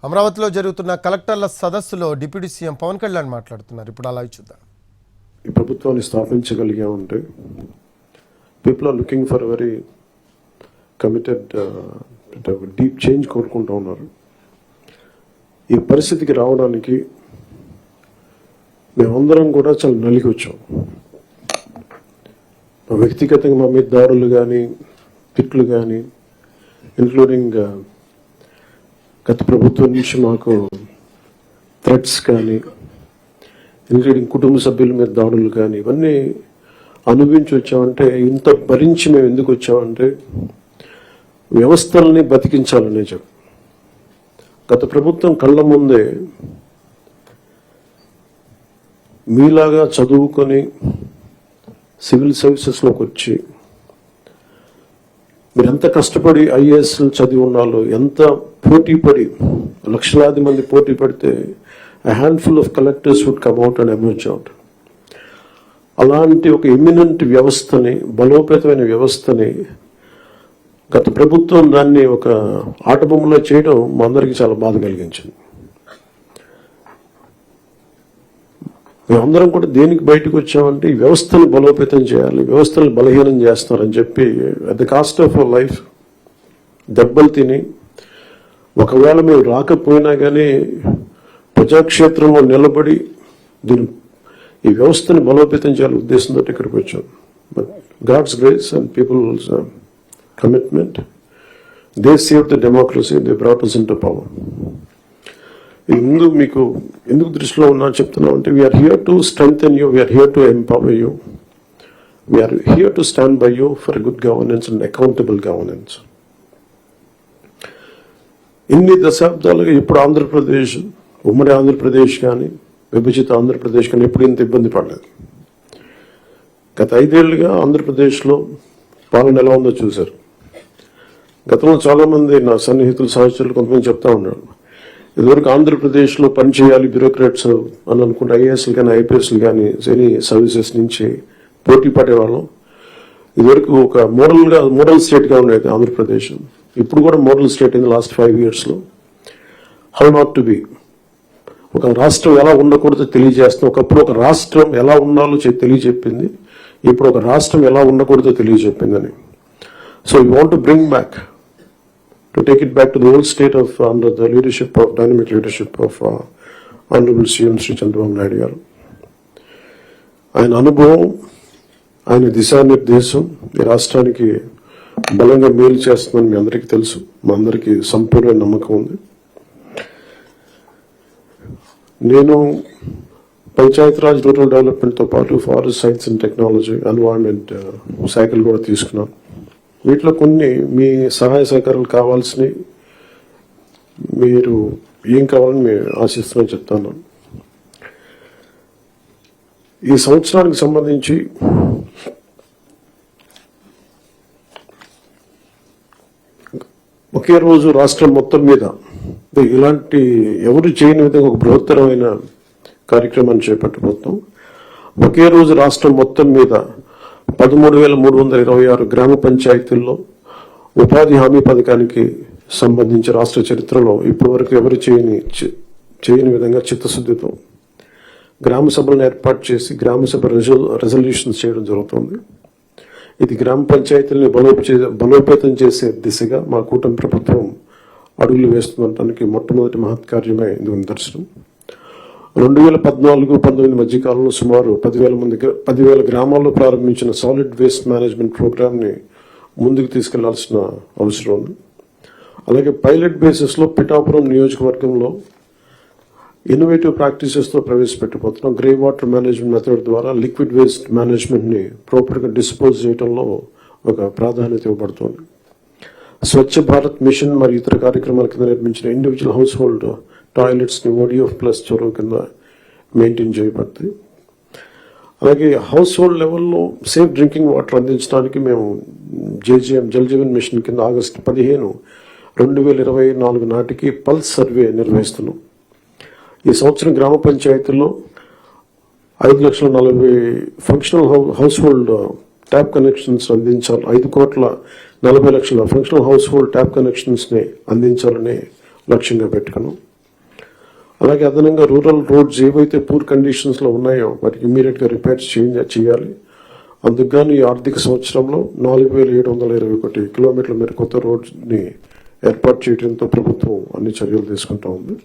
అమరావతిలో జరుగుతున్న కలెక్టర్ల సదస్సులో డిప్యూటీ సీఎం పవన్ కళ్యాణ్ మాట్లాడుతున్నారు. ఇప్పుడు అలా చూద్దాం. ఈ ప్రభుత్వాన్ని స్థాపించగలిగా ఉంటే people are looking for very committed deep change కోరుకుంటూ ఉన్నారు. ఈ పరిస్థితికి రావడానికి మేమందరం కూడా చాలా నలిగి వచ్చాం. వ్యక్తిగతంగా మా మీద దాడులు కానీ తిట్లు కానీ ఇంక్లూడింగ్ గత ప్రభుత్వం నుంచి మాకు థ్రెట్స్ కానీ ఇంక్లూడింగ్ కుటుంబ సభ్యుల మీద దాడులు కానీ ఇవన్నీ అనుభవించి వచ్చామంటే, ఇంత భరించి మేము ఎందుకు వచ్చామంటే వ్యవస్థల్ని బతికించాలనే చెప్పు. గత ప్రభుత్వం కళ్ళ ముందే మీలాగా చదువుకొని సివిల్ సర్వీసెస్లోకి వచ్చి మీరు ఎంత కష్టపడి ఐఏఎస్ చదివి ఉన్నాలో, ఎంత పోటీ పడి లక్షలాది మంది పోటీ పడితే handful of collectors would come out and emerge out. అలాంటి ఒక ఎమినెంట్ వ్యవస్థని, బలోపేతమైన వ్యవస్థని గత ప్రభుత్వం దాన్ని ఒక ఆటబొమ్మలో చేయడం మా అందరికీ చాలా బాధ కలిగించింది. మేమందరం కూడా దేనికి బయటకు వచ్చామంటే ఈ వ్యవస్థను బలోపేతం చేయాలి, వ్యవస్థను బలహీనం చేస్తున్నారని చెప్పి at the cost of our life దెబ్బలు తిని, ఒకవేళ మేము రాకపోయినా కానీ ప్రజాక్షేత్రంలో నిలబడి ఈ వ్యవస్థని బలోపేతం చేయాలని ఉద్దేశంతో ఇక్కడికి వచ్చాం. But God's grace and people's commitment, they save the democracy, they brought us into power. ముందు మీకు ఎందుకు దృష్టిలో ఉన్నా చెప్తున్నాం అంటే, we are here to strengthen you, we are here to empower you, we are here to stand by you for good governance and accountable governance. ఇన్ని దశాబ్దాలుగా ఇప్పుడు ఆంధ్రప్రదేశ్, ఉమ్మడి ఆంధ్రప్రదేశ్ కానీ విభజిత ఆంధ్రప్రదేశ్ కానీ ఎప్పుడు ఇంత ఇబ్బంది పడలేదు. గత 5 ఏళ్లుగా ఆంధ్రప్రదేశ్లో పాలన ఎలా ఉందో చూశారు. గతంలో చాలామంది నా సన్నిహితులు, సహచరులు కొంతమంది చెప్తా ఉన్నారు, ఇదివరకు ఆంధ్రప్రదేశ్లో పనిచేయాలి బ్యూరోక్రాట్స్ అని అనుకుంటే ఐఏఎస్లు కానీ ఐపీఎస్లు కానీ ఎనీ సర్వీసెస్ నుంచి పోటీ పడేవాళ్ళం. ఇదివరకు ఒక మోడల్ స్టేట్గా ఉండేది ఆంధ్రప్రదేశ్. ఇప్పుడు కూడా మోడల్ స్టేట్ ఇన్ లాస్ట్ 5 yearsలో. హౌ నాట్ టు బి, ఒక రాష్ట్రం ఎలా ఉండకూడదో తెలియజేస్తాం. ఒకప్పుడు ఒక రాష్ట్రం ఎలా ఉండాలో తెలియజెప్పింది, ఇప్పుడు ఒక రాష్ట్రం ఎలా ఉండకూడదో తెలియజెప్పిందని. So you want to bring back, to take it back to the old state of under the leadership of dynamic leadership of Honorable CM Sri Chandrababu Naidu garu. ఆయన అనుభవం, ఆయన దిశానిర్దేశం ఈ రాష్ట్రానికి బలంగా మేలు చేస్తుందని మీ అందరికీ తెలుసు, మా అందరికీ సంపూర్ణ నమ్మకం ఉంది. నేను పంచాయతీరాజ్, రూరల్ డెవలప్మెంట్తో పాటు forest science and technology, environment శాఖలు కూడా తీసుకున్నాను. వీటిలో కొన్ని మీ సహాయ సహకారాలు కావాల్సినవి, మీరు ఏం కావాలని మేము ఆశిస్తున్నామని చెప్తాను. ఈ సంవత్సరానికి సంబంధించి ఒకే రోజు రాష్ట్రం మొత్తం మీద ఇలాంటి ఎవరు చేయని విధంగా ఒక బృహత్తరమైన కార్యక్రమాన్ని చేపట్టబోతున్నాం. ఒకే రోజు రాష్ట్రం మొత్తం మీద 13,326 గ్రామ పంచాయతీల్లో ఉపాధి హామీ పథకానికి సంబంధించి రాష్ట్ర చరిత్రలో ఇప్పటి వరకు ఎవరు చేయని విధంగా చిత్తశుద్ధితో గ్రామ సభలను ఏర్పాటు చేసి గ్రామ సభ రెజల్యూషన్స్ చేయడం జరుగుతుంది. ఇది గ్రామ పంచాయతీలను బలోపేతం చేసే దిశగా మా కూటమి ప్రభుత్వం అడుగులు వేస్తుండటానికి మొట్టమొదటి మహత్కార్యమే ఇందుకు నిదర్శనం. 2014-19 మధ్యకాలంలో సుమారు 10,000 గ్రామాల్లో ప్రారంభించిన సాలిడ్ వేస్ట్ మేనేజ్మెంట్ ప్రోగ్రామ్ని ముందుకు తీసుకెళ్లాల్సిన అవసరం ఉంది. అలాగే పైలట్ బేసిస్లో పిఠాపురం నియోజకవర్గంలో ఇన్నోవేటివ్ ప్రాక్టీసెస్తో ప్రవేశపెట్టబోతున్నాం. గ్రే వాటర్ మేనేజ్మెంట్ మెథడ్ ద్వారా లిక్విడ్ వేస్ట్ మేనేజ్మెంట్ని ప్రాపర్గా డిస్పోజ్ చేయడంలో ఒక ప్రాధాన్యత ఇవ్వబడుతోంది. స్వచ్ఛ భారత్ మిషన్ మరియు ఇతర కార్యక్రమాల కింద నిర్మించిన ఇండివిజువల్ హౌస్ హోల్డ్ టాయిలెట్స్ని ODF+ చొరవ కింద మెయింటైన్ చేయబడతాయి. అలాగే హౌస్ హోల్డ్ లెవెల్లో సేఫ్ డ్రింకింగ్ వాటర్ అందించడానికి మేము జల్ జీవన్ మిషన్ కింద ఆగస్టు 15, 2024 నాటికి పల్స్ సర్వే నిర్వహిస్తున్నాం. ఈ సంవత్సరం గ్రామ పంచాయతీల్లో 5,40,000 functional house hold tap connections అందించాలి. 5,40,00,000 ఫంక్షనల్ హౌస్ హోల్డ్ ట్యాప్ కనెక్షన్స్ని అందించాలని లక్ష్యంగా పెట్టుకున్నాం. అలాగే అదనంగా రూరల్ రోడ్స్ ఏవైతే పూర్ కండిషన్స్లో ఉన్నాయో వాటికి ఇమ్మీడియట్గా రిపేర్స్ చేయాలి. అందుకు గాను ఈ ఆర్థిక సంవత్సరంలో 4,721 కిలోమీటర్ల మేర కొత్త రోడ్స్ని ఏర్పాటు చేయడంతో ప్రభుత్వం అన్ని చర్యలు తీసుకుంటా ఉంది.